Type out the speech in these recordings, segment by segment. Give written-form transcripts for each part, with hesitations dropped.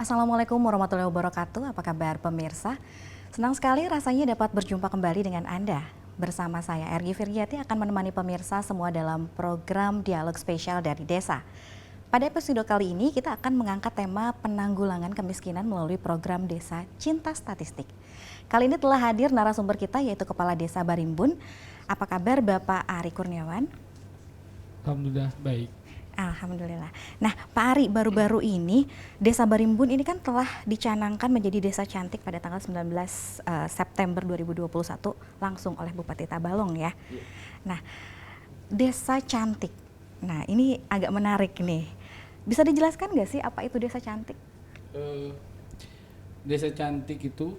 Assalamualaikum warahmatullahi wabarakatuh. Apa kabar pemirsa? Senang sekali rasanya dapat berjumpa kembali dengan Anda. Bersama saya Ergi Firyati akan menemani pemirsa semua dalam program Dialog Spesial dari Desa. Pada episode kali ini kita akan mengangkat tema penanggulangan kemiskinan melalui program Desa Cinta Statistik. Kali ini telah hadir narasumber kita yaitu Kepala Desa Barimbun. Apa kabar Bapak Ari Kurniawan? Alhamdulillah baik. Alhamdulillah. Nah Pak Ari, baru-baru ini Desa Barimbun ini kan telah dicanangkan menjadi desa cantik pada tanggal 19 September 2021 langsung oleh Bupati Tabalong ya. Nah desa cantik, nah ini agak menarik nih. Bisa dijelaskan nggak sih apa itu desa cantik? Desa cantik itu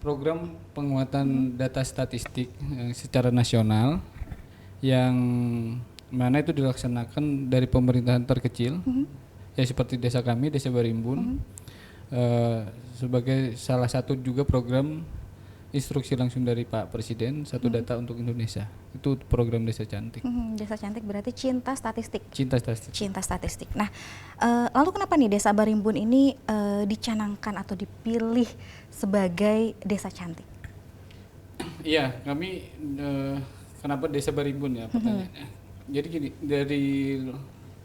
program penguatan data statistik secara nasional yang mana itu dilaksanakan dari pemerintahan terkecil, ya seperti desa kami, Desa Barimbun, sebagai salah satu juga program instruksi langsung dari Pak Presiden, satu data untuk Indonesia. Itu program Desa Cantik. Desa Cantik berarti cinta statistik. Cinta statistik. Cinta statistik. Nah, lalu kenapa nih Desa Barimbun ini dicanangkan atau dipilih sebagai desa cantik? Iya, kami kenapa Desa Barimbun ya pertanyaannya? Jadi gini,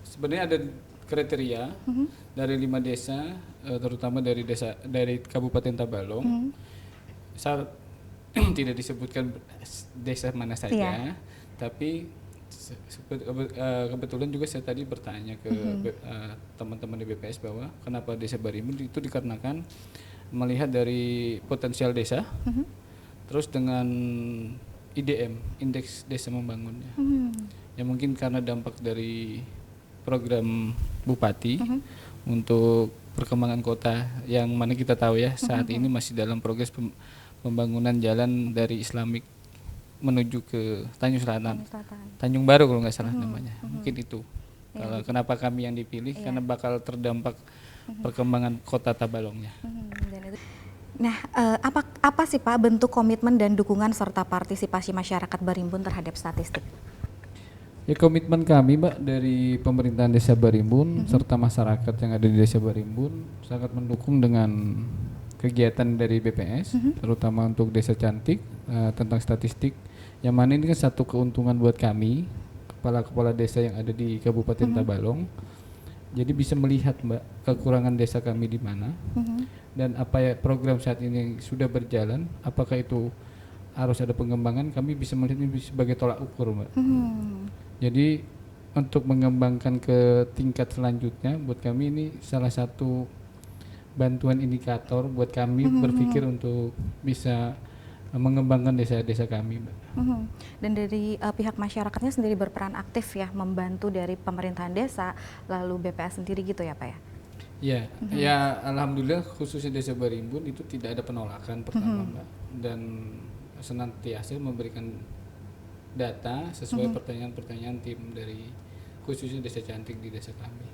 sebenarnya ada kriteria dari 5 desa, terutama dari Kabupaten Tabalong. Tidak disebutkan desa mana saja, tapi kebetulan juga saya tadi bertanya ke teman-teman di BPS bahwa kenapa Desa Barimbun itu dikarenakan melihat dari potensial desa, terus dengan IDM, Indeks Desa Membangunnya. Ya mungkin karena dampak dari program Bupati untuk perkembangan kota yang mana kita tahu ya saat ini masih dalam progres pembangunan jalan dari Islamik menuju ke Tanjung Selatan. Tanjung Baru kalau nggak salah namanya. Mungkin itu. Kalau kenapa kami yang dipilih karena bakal terdampak perkembangan kota Tabalongnya. Nah, apa sih Pak bentuk komitmen dan dukungan serta partisipasi masyarakat Barimbun terhadap statistik? Ya komitmen kami Mbak dari pemerintahan Desa Barimbun serta masyarakat yang ada di Desa Barimbun sangat mendukung dengan kegiatan dari BPS, terutama untuk Desa Cantik tentang statistik, yang mana ini kan satu keuntungan buat kami kepala-kepala desa yang ada di Kabupaten Tabalong. Jadi bisa melihat Mbak kekurangan desa kami di mana dan apa ya program saat ini yang sudah berjalan, apakah itu harus ada pengembangan, kami bisa melihat ini sebagai tolak ukur Mbak. Jadi untuk mengembangkan ke tingkat selanjutnya buat kami ini salah satu bantuan indikator buat kami berpikir untuk bisa mengembangkan desa-desa kami Mbak. Dan dari pihak masyarakatnya sendiri berperan aktif ya membantu dari pemerintahan desa lalu BPS sendiri gitu ya Pak ya? Ya, ya alhamdulillah khususnya Desa Barimbun itu tidak ada penolakan pertama Mbak, dan senantiasa memberikan data sesuai pertanyaan-pertanyaan tim dari khususnya Desa Cantik di desa kami.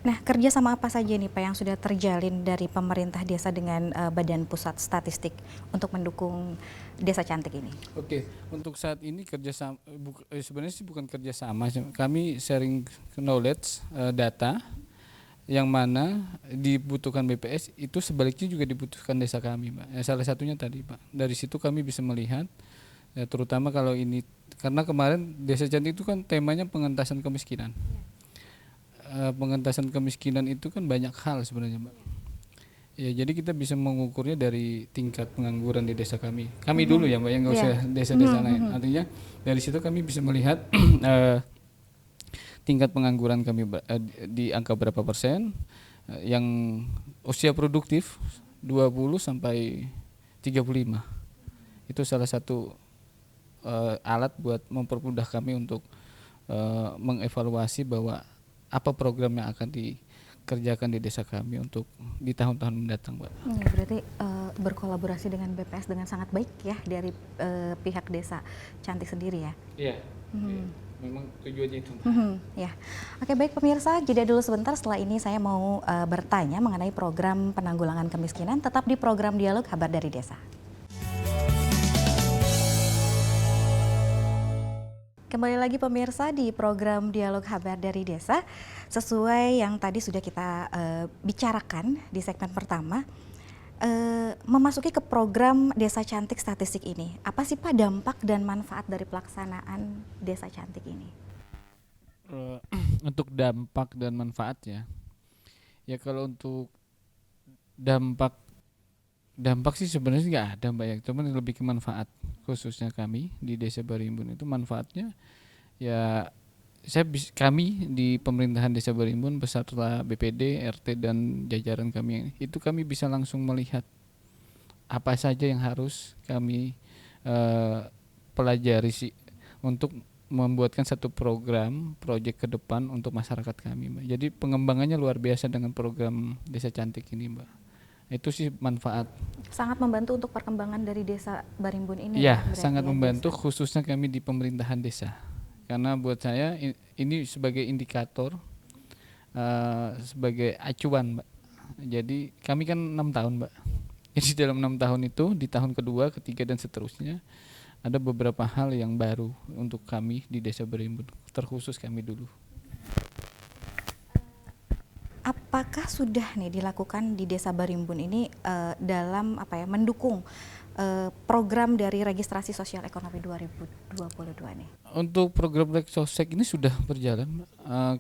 Nah, kerjasama apa saja nih Pak yang sudah terjalin dari pemerintah desa dengan Badan Pusat Statistik untuk mendukung Desa Cantik ini? Oke, untuk saat ini kerjasama sebenarnya sih bukan kerjasama, kami sharing knowledge data yang mana dibutuhkan BPS itu sebaliknya juga dibutuhkan desa kami, Mbak. Ya, salah satunya tadi, Pak. Dari situ kami bisa melihat, ya, terutama kalau ini karena kemarin Desa Cantik itu kan temanya pengentasan kemiskinan. Pengentasan kemiskinan itu kan banyak hal sebenarnya, Mbak. Ya, jadi kita bisa mengukurnya dari tingkat pengangguran di desa kami. Kami dulu ya, Mbak, yang nggak usah desa-desa lain. Artinya dari situ kami bisa melihat tingkat pengangguran kami di angka berapa persen, yang usia produktif 20 sampai 35. Itu salah satu alat buat mempermudah kami untuk mengevaluasi bahwa apa program yang akan dikerjakan di desa kami untuk di tahun-tahun mendatang, Mbak. Ya, berarti berkolaborasi dengan BPS dengan sangat baik ya dari pihak Desa Cantik sendiri ya? Iya. Memang tujuannya itu. Ya, oke baik pemirsa, jeda dulu sebentar. Setelah ini saya mau bertanya mengenai program penanggulangan kemiskinan. Tetap di program Dialog Kabar dari Desa. Kembali lagi pemirsa di program Dialog Kabar dari Desa. Sesuai yang tadi sudah kita bicarakan di segmen pertama, memasuki ke program Desa Cantik Statistik ini. Apa sih Pak dampak dan manfaat dari pelaksanaan Desa Cantik ini? Untuk dampak dan manfaat ya kalau untuk dampak sih sebenarnya nggak ada Mbak ya, cuman lebih ke manfaat. Khususnya kami di Desa Barimbun itu manfaatnya ya, kami di pemerintahan Desa Barimbun beserta BPD, RT dan jajaran kami itu kami bisa langsung melihat apa saja yang harus kami pelajari sih untuk membuatkan satu proyek ke depan untuk masyarakat kami, Mbak. Jadi pengembangannya luar biasa dengan program Desa Cantik ini, Mbak. Itu sih manfaat. Sangat membantu untuk perkembangan dari Desa Barimbun ini. Iya, Pak, sangat ya, membantu desa. khususnya kami di pemerintahan desa. Karena buat saya ini sebagai indikator, sebagai acuan, Mbak. Jadi kami kan 6 tahun, Mbak. Jadi dalam 6 tahun itu di tahun kedua, ketiga dan seterusnya ada beberapa hal yang baru untuk kami di Desa Barimbun, terkhusus kami dulu. Apakah sudah nih dilakukan di Desa Barimbun ini dalam mendukung program dari registrasi sosial ekonomi 2022 nih? Untuk program Sosek ini sudah berjalan, Mbak.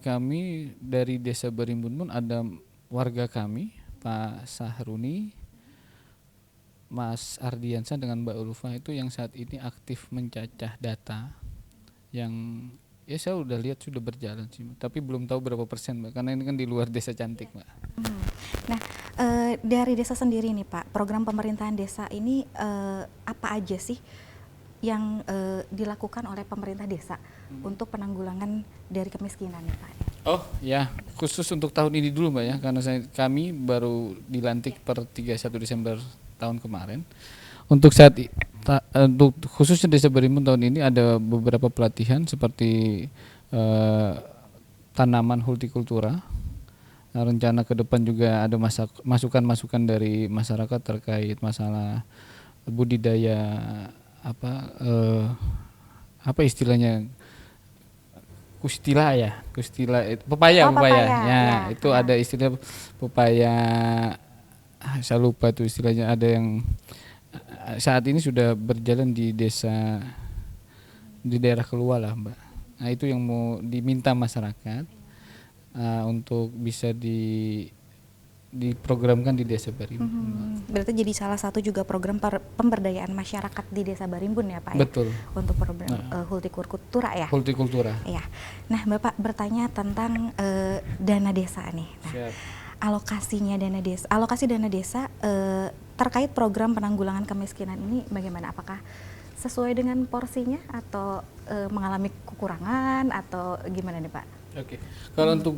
Kami dari Desa Barimbun pun ada warga kami, Pak Sahruni, Mas Ardiansa dengan Mbak Ulfa itu yang saat ini aktif mencacah data yang ya saya udah lihat sudah berjalan sih, tapi belum tahu berapa persen, Mbak, karena ini kan di luar Desa Cantik, Mbak. Nah, dari desa sendiri nih Pak, program pemerintahan desa ini apa aja sih yang dilakukan oleh pemerintah desa untuk penanggulangan dari kemiskinan nih Pak? Oh ya, khusus untuk tahun ini dulu, Mbak ya, karena kami baru dilantik per 31 Desember tahun kemarin. Untuk untuk khususnya Desa Barimbun tahun ini ada beberapa pelatihan seperti tanaman hortikultura. Rencana ke depan juga ada masukan-masukan dari masyarakat terkait masalah budidaya apa istilahnya, kustila pepaya. Ya, itu ada istilah pepaya, saya lupa tuh istilahnya, ada yang saat ini sudah berjalan di daerah keluar lah, Mbak. Nah itu yang mau diminta masyarakat untuk bisa diprogramkan di Desa Barimbun. Berarti jadi salah satu juga program pemberdayaan masyarakat di Desa Barimbun ya Pak? Betul. Ya? Untuk program hortikultura ya? Hortikultura. Iya. Nah Bapak bertanya tentang dana desa nih. Nah, Siap. Alokasi dana desa terkait program penanggulangan kemiskinan ini bagaimana? Apakah sesuai dengan porsinya atau mengalami kekurangan atau gimana nih Pak? Oke. Kalau untuk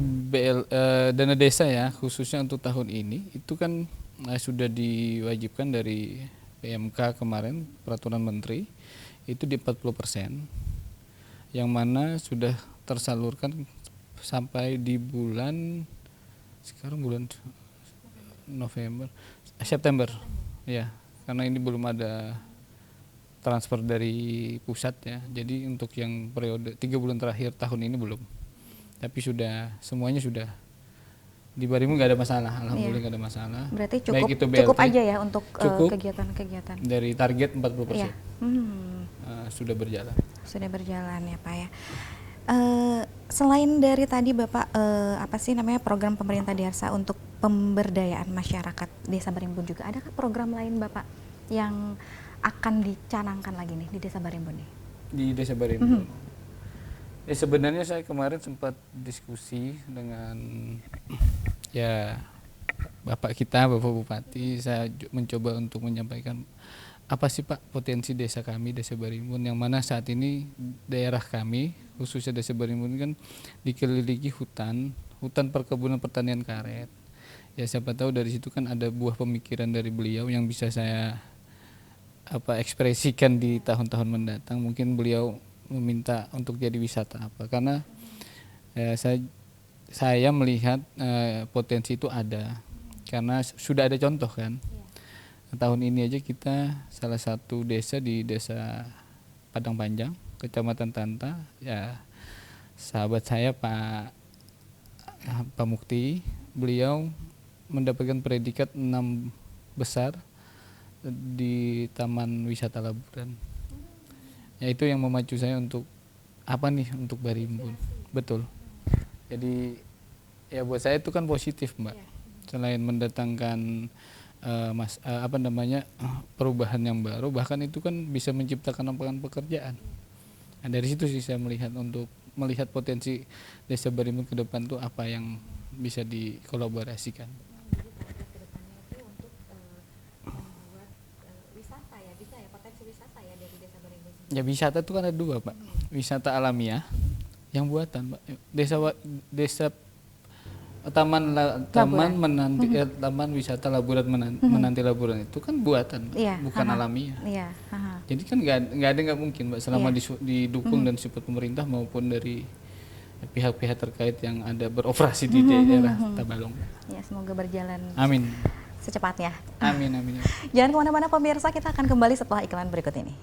dana desa ya, khususnya untuk tahun ini itu kan sudah diwajibkan dari PMK kemarin, peraturan menteri itu di 40%, yang mana sudah tersalurkan sampai di sekarang bulan September ya, karena ini belum ada transfer dari pusat ya, jadi untuk yang periode 3 bulan terakhir tahun ini belum, tapi semuanya sudah di Barimbun, nggak ada masalah, alhamdulillah nggak ada masalah. Berarti cukup aja ya untuk kegiatan-kegiatan dari target 40%. Iya. Sudah berjalan ya Pak ya. Selain dari tadi Bapak program pemerintah desa untuk pemberdayaan masyarakat Desa Barimbun, juga adakah program lain Bapak yang akan dicanangkan lagi nih di Desa Barimbun nih? Di Desa Barimbun. Ya sebenarnya saya kemarin sempat diskusi dengan ya Bapak Bupati, saya mencoba untuk menyampaikan apa sih Pak potensi desa kami, Desa Barimbun, yang mana saat ini daerah kami, khususnya Desa Barimbun kan dikelilingi hutan perkebunan pertanian karet. Ya siapa tahu dari situ kan ada buah pemikiran dari beliau yang bisa saya ekspresikan di tahun-tahun mendatang. Mungkin beliau meminta untuk jadi wisata karena saya melihat potensi itu ada, karena sudah ada contoh kan. Tahun ini aja kita salah satu desa di Desa Padang Panjang Kecamatan Tanta. Ya, sahabat saya Pak Mukti, beliau mendapatkan predikat 6 besar di Taman Wisata Laburan. Ya, itu yang memacu saya untuk apa nih, untuk Barimbun. Betul. Jadi ya buat saya itu kan positif, Mbak. Selain mendatangkan perubahan yang baru, bahkan itu kan bisa menciptakan lapangan pekerjaan. Nah, dari situ sih saya melihat potensi Desa Barimbun ke depan tuh apa yang bisa dikolaborasikan. Ya, wisata itu kan ada dua, Pak. Wisata alamiah yang buatan, Pak. Desa Taman Wisata Laburan Menanti Laburan itu kan buatan, Mbak, bukan alamiah. Iya. Jadi kan nggak mungkin, Mbak, selama didukung dan support pemerintah maupun dari pihak-pihak terkait yang ada beroperasi di daerah Tabalong. Ya, semoga berjalan Amin. secepatnya. Amin. Jangan kemana-mana pemirsa, kita akan kembali setelah iklan berikut ini.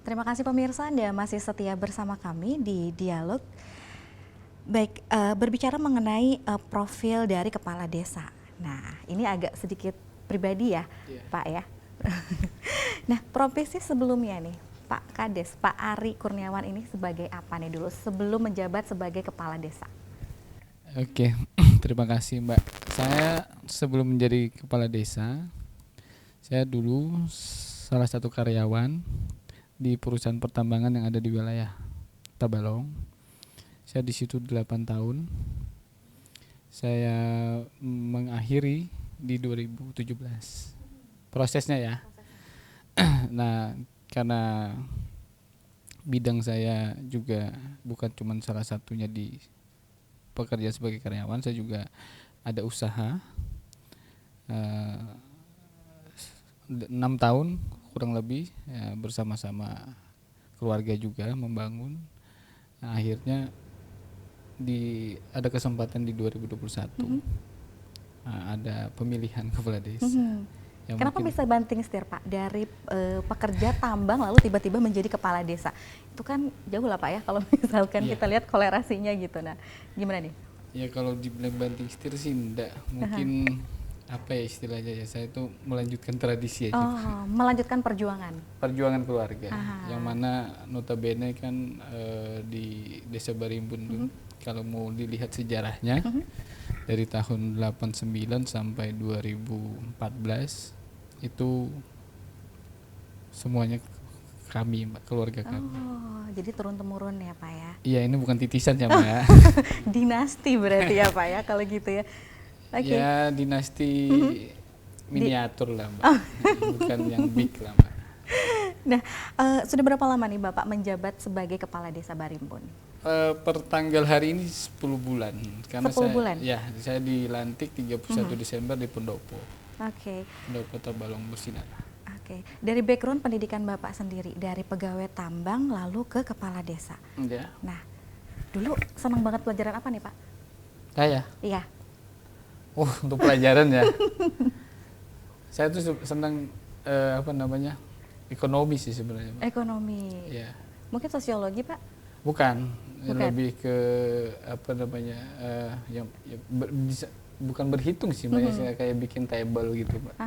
Terima kasih pemirsa, Anda masih setia bersama kami di Dialog. Baik, berbicara mengenai profil dari kepala desa. Nah, ini agak sedikit pribadi ya, Pak ya. Nah, profesi sebelumnya nih, Pak Kades, Pak Ari Kurniawan ini sebagai apa nih dulu sebelum menjabat sebagai kepala desa? Oke, terima kasih, Mbak. Saya sebelum menjadi kepala desa, saya dulu salah satu karyawan di perusahaan pertambangan yang ada di wilayah Tabalong. Saya di situ 8 tahun. Saya mengakhiri di 2017. Prosesnya ya. Nah, karena bidang saya juga bukan cuma salah satunya di pekerja sebagai karyawan, saya juga ada usaha 6 tahun kurang lebih ya, bersama-sama keluarga juga membangun. Nah, akhirnya ada kesempatan di 2021 ada pemilihan kepala desa. Ya, kenapa bisa banting setir, Pak, dari pekerja tambang lalu tiba-tiba menjadi kepala desa? Itu kan jauh lah, Pak ya, kalau misalkan kita lihat kolerasinya gitu. Nah, gimana nih? Ya, kalau dibilang banting setir sih enggak, mungkin apa ya istilahnya ya, saya itu melanjutkan tradisi aja. Melanjutkan perjuangan Keluarga. Yang mana notabene kan di Desa Barimbun tuh, kalau mau dilihat sejarahnya, dari tahun 89 sampai 2014 itu semuanya kami, Mbak, keluarga kami. Jadi turun-temurun ya, Pak ya? Iya, ini bukan titisan ya, Mbak ya. Dinasti berarti ya, Pak ya, kalau gitu ya. Ya, dinasti miniatur lah, Mbak. Bukan yang big lah, Mbak. Nah, sudah berapa lama nih Bapak menjabat sebagai kepala desa Barimbun? Per tanggal hari ini 10 bulan. Karena 10 bulan? Ya, saya dilantik 31 Desember di Pendopo. Pendopo Tabalong Bersinar. Dari background pendidikan Bapak sendiri, dari pegawai tambang lalu ke kepala desa. Ya. Nah, dulu senang banget pelajaran apa nih, Pak? Saya? Iya. Untuk pelajaran ya. Saya tuh senang ekonomi sih sebenarnya, Pak. Ekonomi. Ya. Mungkin sosiologi, Pak? Bukan. Lebih ke bukan berhitung sih, Mbak. Kayak bikin table gitu, Pak.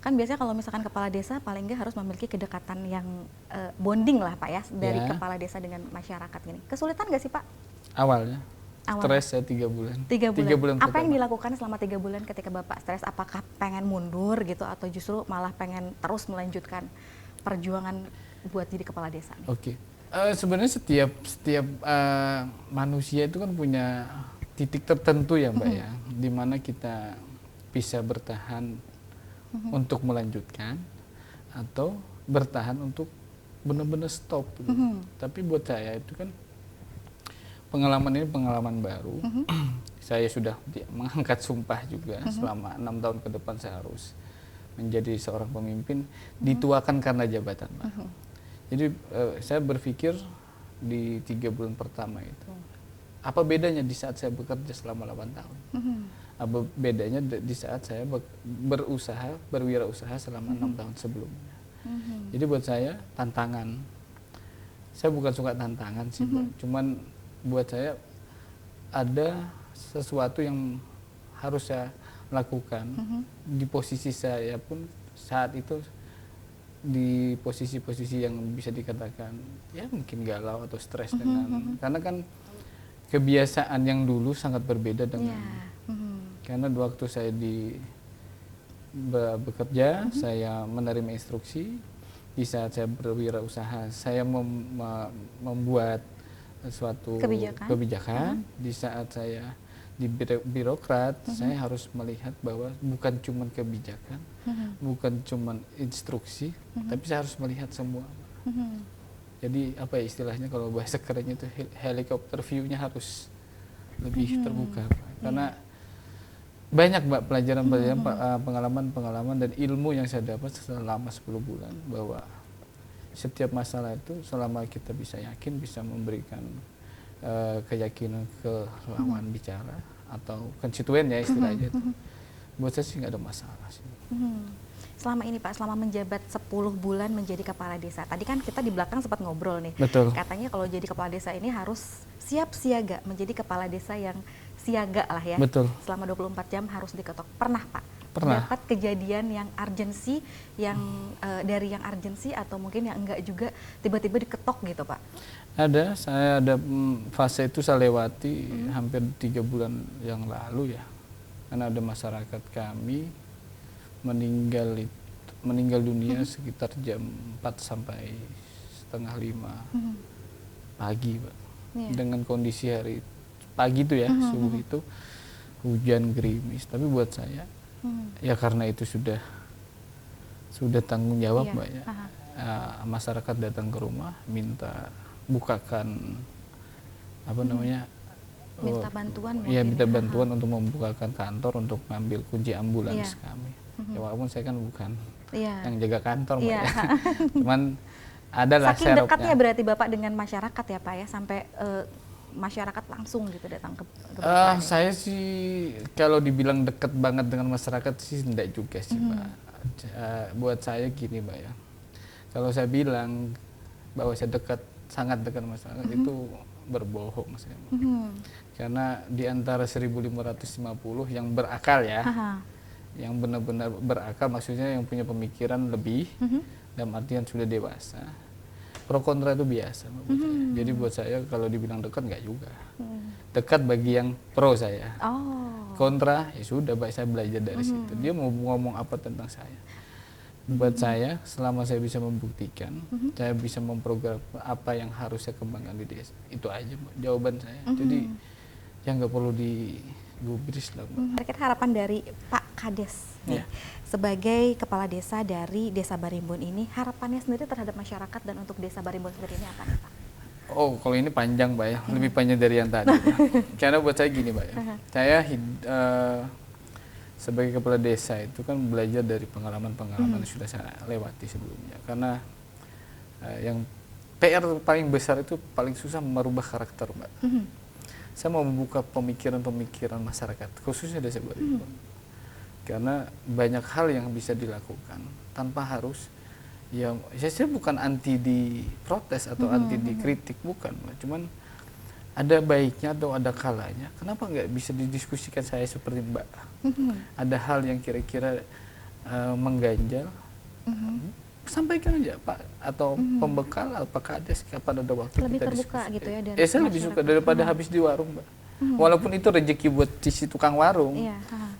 Kan biasanya kalau misalkan kepala desa paling nggak harus memiliki kedekatan yang bonding lah, Pak ya, dari kepala desa dengan masyarakat ini. Kesulitan nggak sih, Pak? Awalnya. Stres saya 3 bulan. 3 bulan. Apa pertama. yang dilakukan selama 3 bulan ketika Bapak stres? Apakah pengen mundur gitu atau justru malah pengen terus melanjutkan perjuangan buat jadi kepala desa? Sebenarnya setiap manusia itu kan punya titik tertentu ya, Mbak ya, di mana kita bisa bertahan untuk melanjutkan atau bertahan untuk benar-benar stop. Tapi buat saya itu kan pengalaman ini pengalaman baru. Saya sudah mengangkat sumpah juga selama 6 tahun ke depan saya harus menjadi seorang pemimpin, dituakan karena jabatan, Pak. Jadi saya berpikir di 3 bulan pertama itu, apa bedanya di saat saya bekerja selama 8 tahun? Apa bedanya di saat saya berwirausaha selama 6 tahun sebelumnya. Jadi buat saya tantangan, saya bukan suka tantangan sih, cuman buat saya ada sesuatu yang harus saya lakukan. Di posisi saya pun saat itu di posisi-posisi yang bisa dikatakan ya mungkin galau atau stres dengan, karena kan kebiasaan yang dulu sangat berbeda dengan karena waktu saya bekerja, saya menerima instruksi. Di saat saya berwirausaha, saya membuat suatu kebijakan. Di saat saya di birokrat, saya harus melihat bahwa bukan cuma kebijakan, bukan cuma instruksi, tapi saya harus melihat semua. Jadi apa ya istilahnya kalau bahasa kerennya itu helikopter view-nya harus lebih terbuka, karena banyak Mbak pelajaran-pelajaran, pengalaman-pengalaman dan ilmu yang saya dapat selama 10 bulan, bahwa setiap masalah itu selama kita bisa yakin, bisa memberikan keyakinan ke lawan bicara atau konstituen ya istilahnya itu, buat saya sih nggak ada masalah sih. Selama ini Pak, selama menjabat 10 bulan menjadi kepala desa, tadi kan kita di belakang sempat ngobrol nih. Betul. Katanya kalau jadi kepala desa ini harus siap siaga, menjadi kepala desa yang siaga lah ya. Betul. Selama 24 jam harus diketok. Pernah Pak? Pernah. Dapat kejadian yang urgensi, yang dari yang urgensi atau mungkin yang enggak juga tiba-tiba diketok gitu Pak? Ada, saya ada fase itu saya lewati hampir 3 bulan yang lalu ya. Karena ada masyarakat kami meninggal dunia sekitar jam 4 sampai setengah 5 pagi Pak. Dengan kondisi hari pagi itu ya, subuh itu hujan gerimis, tapi buat saya ya karena itu sudah tanggung jawab Mbak ya. Masyarakat datang ke rumah minta bukakan apa namanya, minta bantuan ya minta bantuan untuk membukakan kantor untuk ngambil kunci ambulans kami. Ya walaupun saya kan bukan yang jaga kantor Mbak ya. Cuman adalah saking dekatnya berarti Bapak dengan masyarakat ya Pak ya, sampai masyarakat langsung gitu datang ke Bapak? Saya sih kalau dibilang dekat banget dengan masyarakat sih enggak juga sih Mbak. Buat saya gini Mbak ya, kalau saya bilang bahwa saya sangat dekat masyarakat itu berbohong saya. Karena di antara 1.550 yang berakal ya, yang benar-benar berakal, maksudnya yang punya pemikiran lebih, dalam artian sudah dewasa, pro kontra itu biasa. Jadi buat saya kalau dibilang dekat nggak juga. Dekat bagi yang pro saya. Kontra ya sudah, baik saya belajar dari situ. Dia mau ngomong apa tentang saya. Buat saya selama saya bisa membuktikan, saya bisa memprogram apa yang harus saya kembangkan di desa. Itu aja jawaban saya. Jadi yang nggak perlu digubris lah. Terakhir harapan dari Pak Kades sebagai kepala desa dari Desa Barimbun ini, harapannya sendiri terhadap masyarakat dan untuk Desa Barimbun sendiri ini apa nih Pak? Oh, kalau ini panjang Mbak ya, lebih panjang dari yang tadi. Karena buat saya gini Mbak ya, saya sebagai kepala desa itu kan belajar dari pengalaman-pengalaman yang sudah saya lewati sebelumnya. Karena yang PR paling besar itu paling susah merubah karakter Mbak. Saya mau membuka pemikiran-pemikiran masyarakat, khususnya Desa Barimbun. Karena banyak hal yang bisa dilakukan tanpa harus, ya saya bukan anti diprotes atau anti dikritik, bukan, cuman ada baiknya atau ada kalanya. Kenapa nggak bisa didiskusikan saya seperti Mbak? Ada hal yang kira-kira mengganjal, sampaikan aja Pak, atau pembekal atau Pak Kades kapan ada waktu lebih kita terbuka diskusi. gitu ya. Saya lebih suka daripada habis di warung Mbak. Walaupun itu rezeki buat si tukang warung,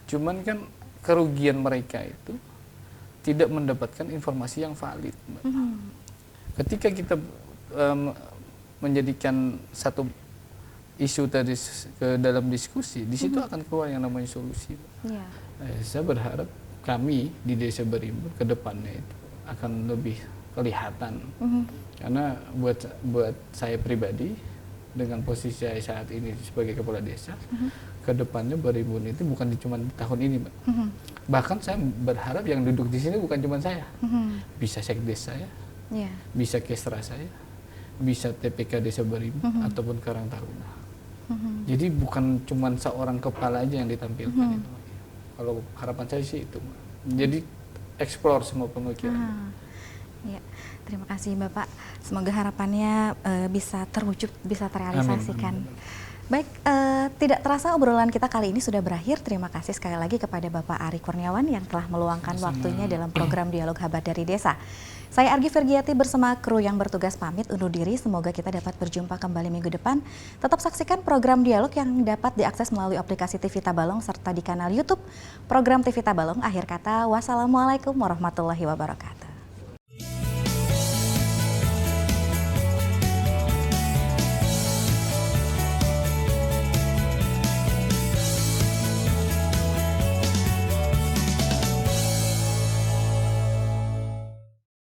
cuman kan kerugian mereka itu tidak mendapatkan informasi yang valid Mbak. Ketika kita menjadikan satu isu tadi ke dalam diskusi, di situ akan keluar yang namanya solusi. Saya berharap kami di Desa Barimbun ke depannya itu akan lebih kelihatan. Karena buat saya pribadi, dengan posisi saya saat ini sebagai kepala desa, ke depannya Barimbun itu bukan cuma di tahun ini Mbak. Bahkan saya berharap yang duduk di sini bukan cuma saya. Bisa sekdes saya, bisa kesra saya, bisa TPK Desa Barimbun, ataupun Karang Taruna. Jadi bukan cuma seorang kepala aja yang ditampilkan itu. Kalau harapan saya sih itu, jadi explore semua pemikiran. Ya, terima kasih Bapak. Semoga harapannya bisa terwujud, bisa terrealisasikan. Amin. Baik, tidak terasa obrolan kita kali ini sudah berakhir. Terima kasih sekali lagi kepada Bapak Ari Kurniawan yang telah meluangkan waktunya dalam program Dialog Habat dari Desa. Saya Argi Firgiati bersama kru yang bertugas pamit undur diri. Semoga kita dapat berjumpa kembali minggu depan. Tetap saksikan program Dialog yang dapat diakses melalui aplikasi TV Tabalong serta di kanal YouTube program TV Tabalong. Akhir kata, wassalamualaikum warahmatullahi wabarakatuh.